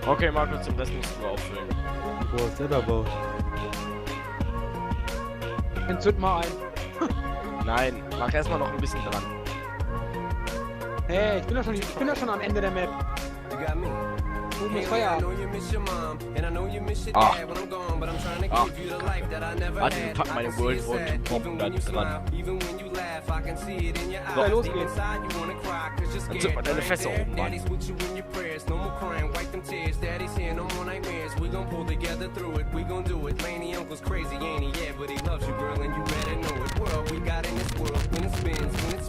Okay, Markus, den Rest musst du auffüllen. Boah, ist der da baut. Entzünd mal ein. Nein, mach erstmal noch ein bisschen dran. Hey, ich bin doch schon am Ende der Map. Oben ist Feierabend. Ach. Ach. Warte, wir packen meine World War II Bomben da nicht dran. So, los geht's. Dann zünd mal deine Fässer oben an.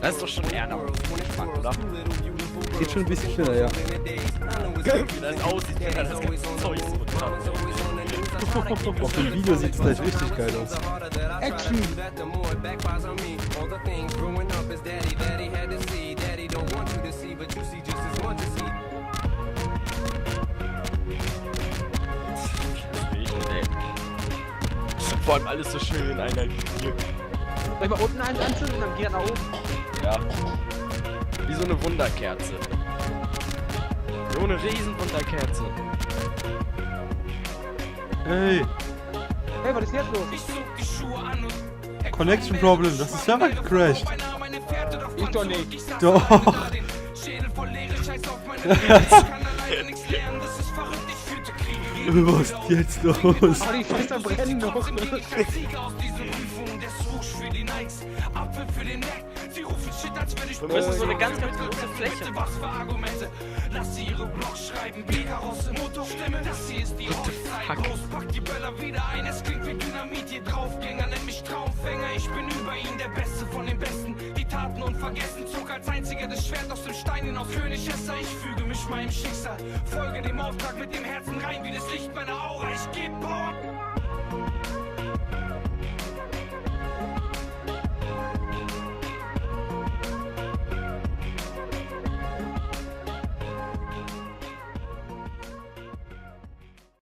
Das ist doch schon eher nach Geschmack, oder? Geht schon ein bisschen schneller, ja. Wie das aussieht, wenn das ganze Zeug so runter. Auf dem Video sieht es gleich richtig geil aus. Action! Vor allem alles so schön in einer Linie. Soll ich mal unten eins anzünden, dann geht er nach oben. Ja. Wie so eine Wunderkerze. So eine riesen Wunderkerze. Hey, Hey, was ist jetzt los? Connection Problem, das ist Server gecrashed. Ich doch nicht. Doch. Was ist jetzt los? Aber die Fenster brennen noch. Wir müssen so eine ganz große Fläche. Lass sie ihre Blogs schreiben, Begarosse, Motorstimme, das hier ist die Auszeit. Pack die Böller wieder ein, es klingt wie Dynamit, ihr Draufgänger nennt mich Traumfänger. Ich bin über ihn, der Beste von den Besten. Die Taten unvergessen, zog als einziger das Schwert aus dem Stein hinaus. Königesser, ich füge mich meinem Schicksal. Folge dem Auftrag mit dem Herzen rein, wie das Licht meiner Aura. Ich geb Power.